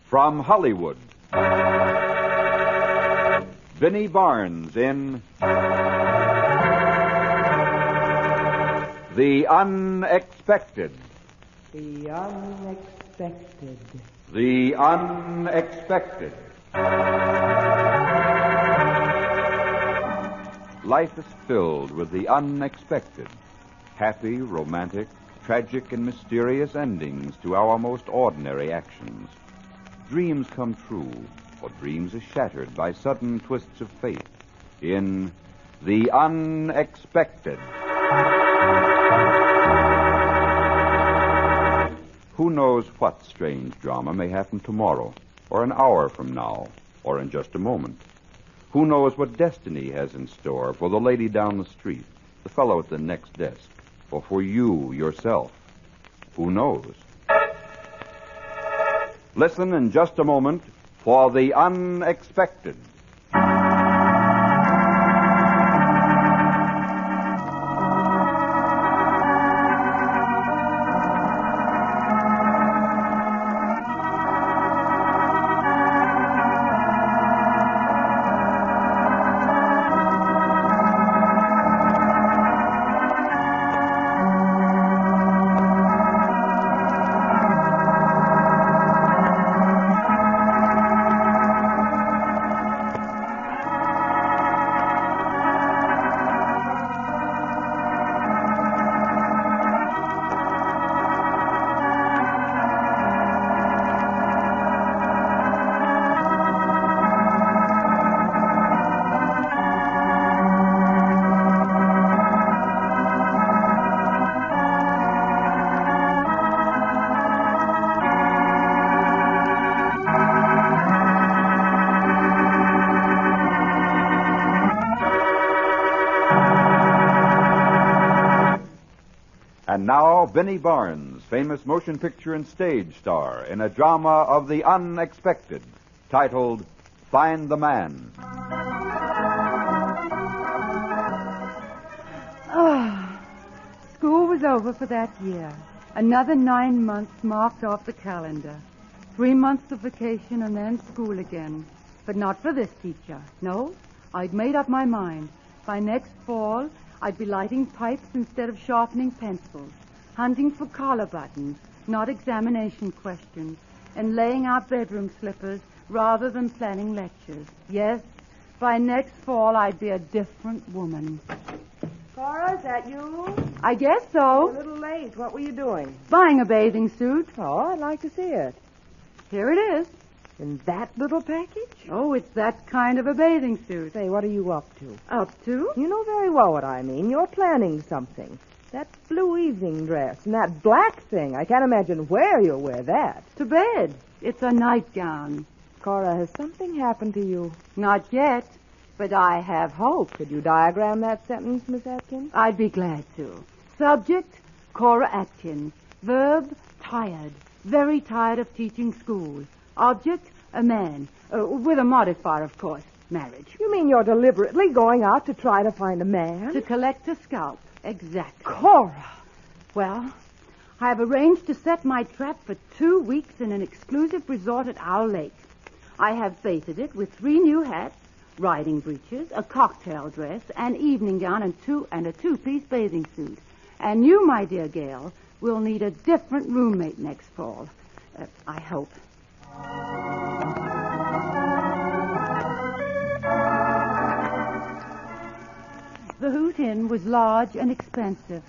From Hollywood, Binnie Barnes in The Unexpected. The Unexpected. The Unexpected. Life is filled with the unexpected. Happy, romantic, tragic, and mysterious endings to our most ordinary actions. Dreams come true, or dreams are shattered by sudden twists of fate. In The Unexpected. Who knows what strange drama may happen tomorrow, or an hour from now, or in just a moment? Who knows what destiny has in store for the lady down the street, the fellow at the next desk, or for you yourself? Who knows? Listen in just a moment for The Unexpected. And now, Binnie Barnes, famous motion picture and stage star, in a drama of the unexpected, titled Find the Man. School was over for that year. Another 9 months marked off the calendar. 3 months of vacation and then school again. But not for this teacher. No, I'd made up my mind. By next fall, I'd be lighting pipes instead of sharpening pencils, hunting for collar buttons, not examination questions, and laying out bedroom slippers rather than planning lectures. Yes, by next fall, I'd be a different woman. Cora, is that you? I guess You're so. a little late. What were you doing? Buying a bathing suit. Oh, I'd like to see it. Here it is. In that little package? Oh, it's that kind of a bathing suit. Say, what are you up to? Up to? You know very well what I mean. You're planning something. That blue evening dress and that black thing. I can't imagine where you'll wear that. To bed. It's a nightgown. Cora, has something happened to you? Not yet, but I have hope. Could you diagram that sentence, Miss Atkins? I'd be glad to. Subject, Cora Atkins. Verb, tired. Very tired of teaching school. Object, a man. With a modifier, of course. Marriage. You mean you're deliberately going out to try to find a man? To collect a scalp. Exactly. Cora! Well, I have arranged to set my trap for 2 weeks in an exclusive resort at Owl Lake. I have baited it with 3 new hats, riding breeches, a cocktail dress, an evening gown, and a two-piece bathing suit. And you, my dear Gail, will need a different roommate next fall. I hope. The Hoot Inn was large and expensive.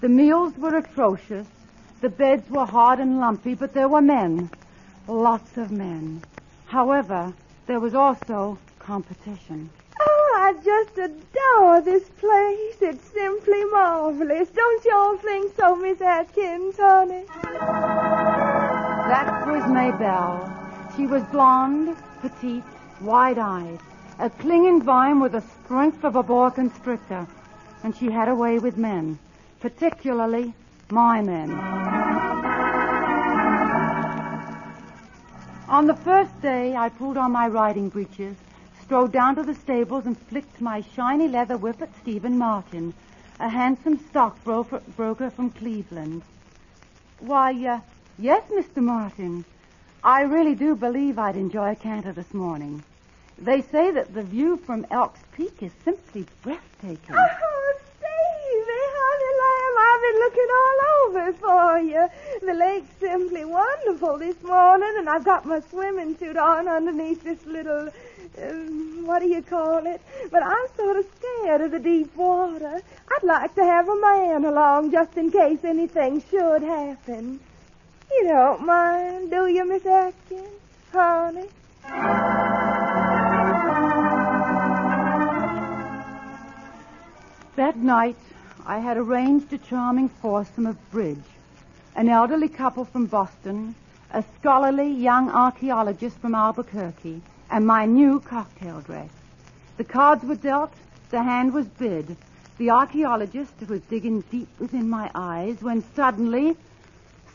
The meals were atrocious. The beds were hard and lumpy, but there were men. Lots of men. However, there was also competition. Oh, I just adore this place. It's simply marvelous. Don't you all think so, Miss Atkins, honey? That was Maybelle. She was blonde, petite, wide-eyed, a clinging vine with the strength of a boa constrictor. And she had a way with men, particularly my men. On the first day, I pulled on my riding breeches, strode down to the stables, and flicked my shiny leather whip at Stephen Martin, a handsome stockbroker from Cleveland. Why, yes, Mr. Martin. I really do believe I'd enjoy a canter this morning. They say that the view from Elk's Peak is simply breathtaking. Oh, Stevie, honey lamb, I've been looking all over for you. The lake's simply wonderful this morning, and I've got my swimming suit on underneath this little, what do you call it? But I'm sort of scared of the deep water. I'd like to have a man along just in case anything should happen. You don't mind, do you, Miss Atkins? Honey? That night, I had arranged a charming foursome of bridge. An elderly couple from Boston, a scholarly young archaeologist from Albuquerque, and my new cocktail dress. The cards were dealt, the hand was bid. The archaeologist was digging deep within my eyes when suddenly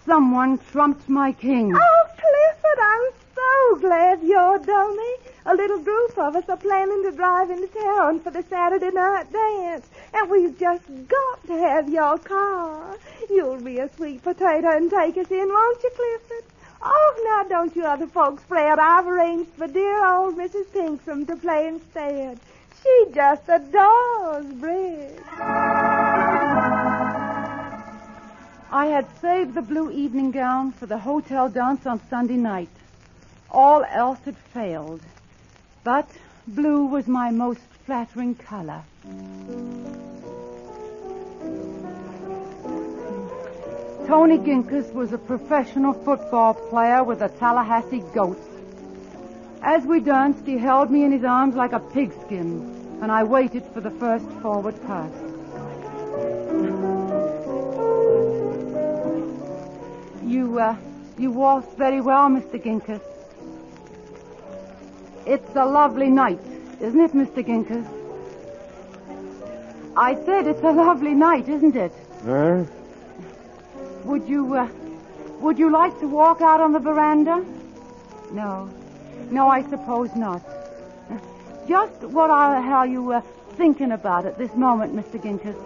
someone trumped my king. Oh, Clifford, I'm so glad you're dummy. A little group of us are planning to drive into town for the Saturday night dance, and we've just got to have your car. You'll be a sweet potato and take us in, won't you, Clifford? Oh, now don't you other folks fret. I've arranged for dear old Mrs. Pinkstrom to play instead. She just adores bridge. I had saved the blue evening gown for the hotel dance on Sunday night. All else had failed. But blue was my most flattering color. Tony Ginkus was a professional football player with the Tallahassee Goats. As we danced, he held me in his arms like a pigskin, and I waited for the first forward pass. You waltz very well, Mr. Ginkus. It's a lovely night, isn't it, Mr. Ginkus? I said it's a lovely night, isn't it? Would you like to walk out on the veranda? No, I suppose not. Just what are you thinking about at this moment, Mr. Ginkus?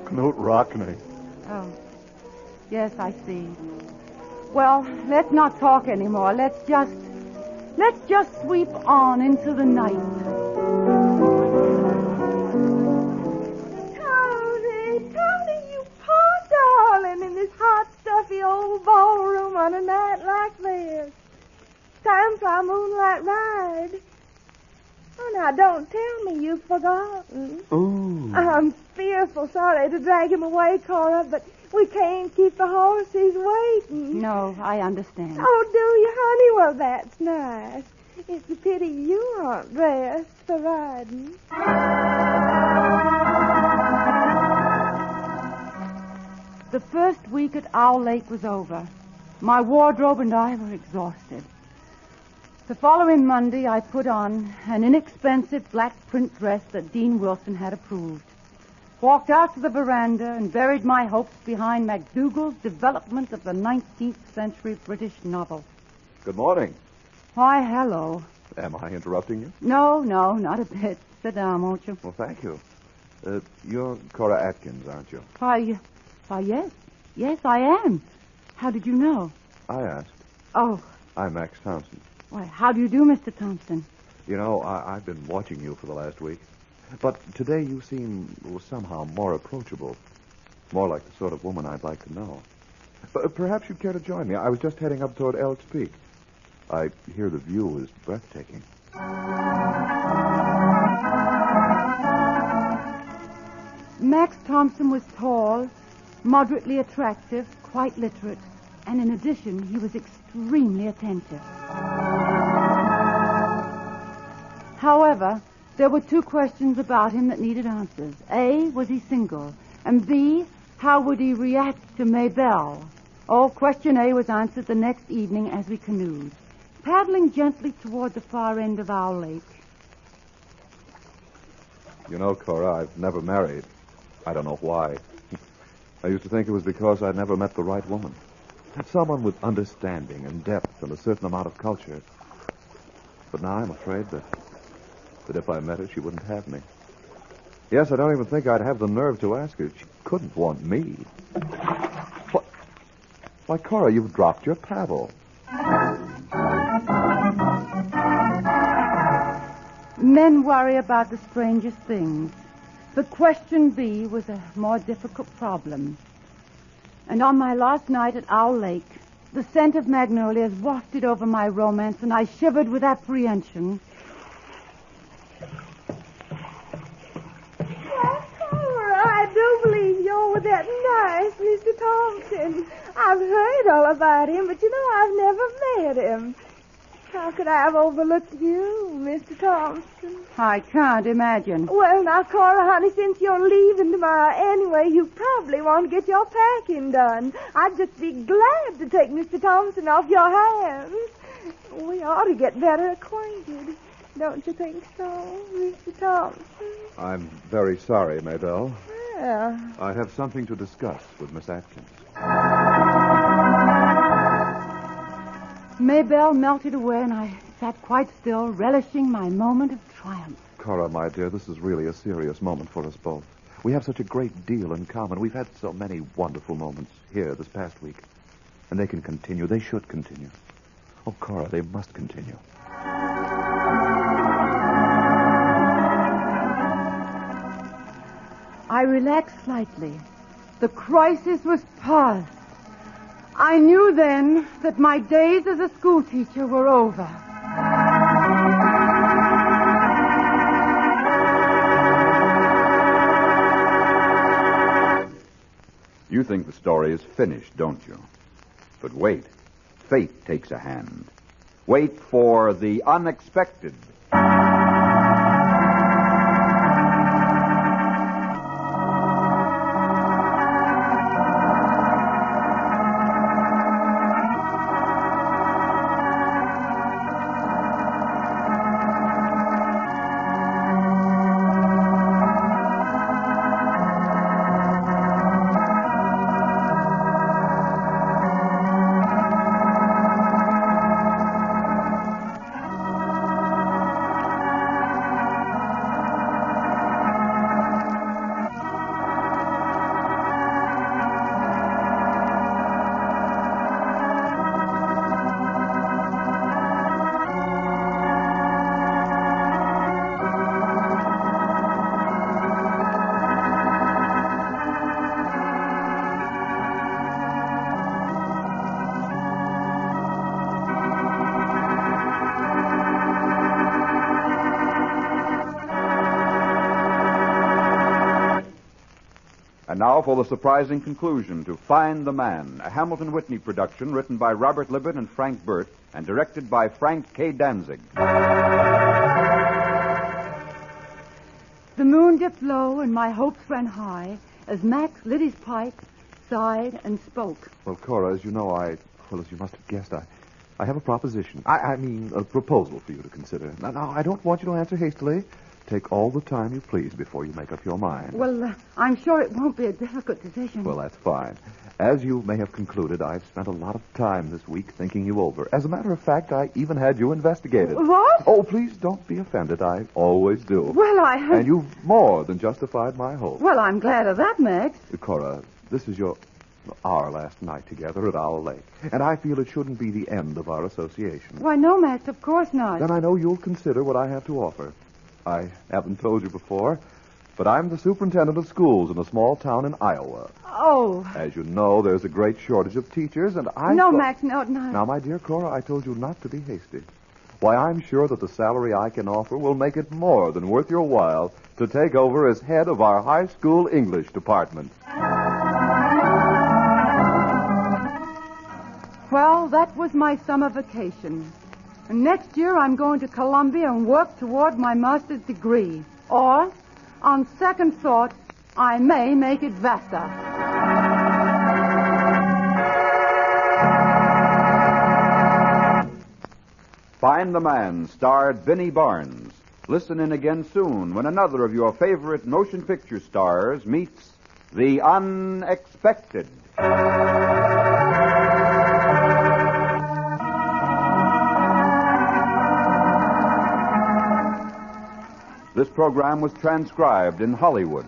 Knut Rockney. Oh, yes, I see. Well, let's not talk anymore. Let's just sweep on into the night. Tony, you poor darling, in this hot, stuffy old ballroom on a night like this. Time for our moonlight ride. Oh, now, don't tell me you've forgotten. Ooh. I'm fearful sorry to drag him away, Cora, but we can't keep the horses waiting. No, I understand. Oh, do you, honey? Well, that's nice. It's a pity you aren't dressed for riding. The first week at Owl Lake was over. My wardrobe and I were exhausted. The following Monday, I put on an inexpensive black print dress that Dean Wilson had approved. Walked out to the veranda and buried my hopes behind MacDougall's development of the 19th century British novel. Good morning. Why, hello. Am I interrupting you? No, not a bit. Sit down, won't you? Well, thank you. You're Cora Atkins, aren't you? Why, yes. Yes, I am. How did you know? I asked. Oh. I'm Max Thompson. Why, how do you do, Mr. Thompson? You know, I've been watching you for the last week. But today you seem somehow more approachable. More like the sort of woman I'd like to know. But perhaps you'd care to join me. I was just heading up toward Elk's Peak. I hear the view is breathtaking. Max Thompson was tall, moderately attractive, quite literate, and in addition, he was extremely attentive. However, there were two questions about him that needed answers. A, was he single? And B, how would he react to Maybelle? Oh, question A was answered the next evening as we canoed, paddling gently toward the far end of Owl Lake. You know, Cora, I've never married. I don't know why. I used to think it was because I'd never met the right woman. Someone with understanding and depth and a certain amount of culture. But now I'm afraid that if I met her, she wouldn't have me. Yes, I don't even think I'd have the nerve to ask her. She couldn't want me. What? Why, Cora, you've dropped your paddle. then worry about the strangest things. But question B was a more difficult problem. And on my last night at Owl Lake, the scent of magnolias wafted over my romance, and I shivered with apprehension. I do believe you're with that nice Mr. Thompson. I've heard all about him, but I've never met him. How could I have overlooked you, Mr. Thompson? I can't imagine. Well, now, Cora, honey, since you're leaving tomorrow anyway, you probably want to get your packing done. I'd just be glad to take Mr. Thompson off your hands. We ought to get better acquainted. Don't you think so, Mr. Thompson? I'm very sorry, Maybelle. Yeah. I have something to discuss with Miss Atkins. Maybelle melted away, and I sat quite still, relishing my moment of triumph. Cora, my dear, this is really a serious moment for us both. We have such a great deal in common. We've had so many wonderful moments here this past week. And they can continue. They should continue. Oh, Cora, they must continue. I relaxed slightly. The crisis was past. I knew then that my days as a schoolteacher were over. You think the story is finished, don't you? But wait. Fate takes a hand. Wait for the unexpected. And now for the surprising conclusion to Find the Man, a Hamilton Whitney production written by Robert Libet and Frank Burt and directed by Frank K. Danzig. The moon dipped low and my hopes ran high as Max lit his pipe, sighed, and spoke. Well, Cora, as you know, as you must have guessed, I have a proposition. I mean, a proposal for you to consider. Now, I don't want you to answer hastily. Take all the time you please before you make up your mind. Well, I'm sure it won't be a difficult decision. Well, that's fine. As you may have concluded, I've spent a lot of time this week thinking you over. As a matter of fact, I even had you investigated. What? Oh, please don't be offended. I always do. Well, And you've more than justified my hope. Well, I'm glad of that, Max. Cora, this is our last night together at Owl Lake. And I feel it shouldn't be the end of our association. Why, no, Max, of course not. Then I know you'll consider what I have to offer. I haven't told you before, but I'm the superintendent of schools in a small town in Iowa. Oh. As you know, there's a great shortage of teachers, and Max, no. Now, my dear Cora, I told you not to be hasty. Why, I'm sure that the salary I can offer will make it more than worth your while to take over as head of our high school English department. Well, that was my summer vacation. And next year I'm going to Columbia and work toward my master's degree. Or, on second thought, I may make it Vassar. Find the Man starred Binnie Barnes. Listen in again soon when another of your favorite motion picture stars meets the unexpected. This program was transcribed in Hollywood.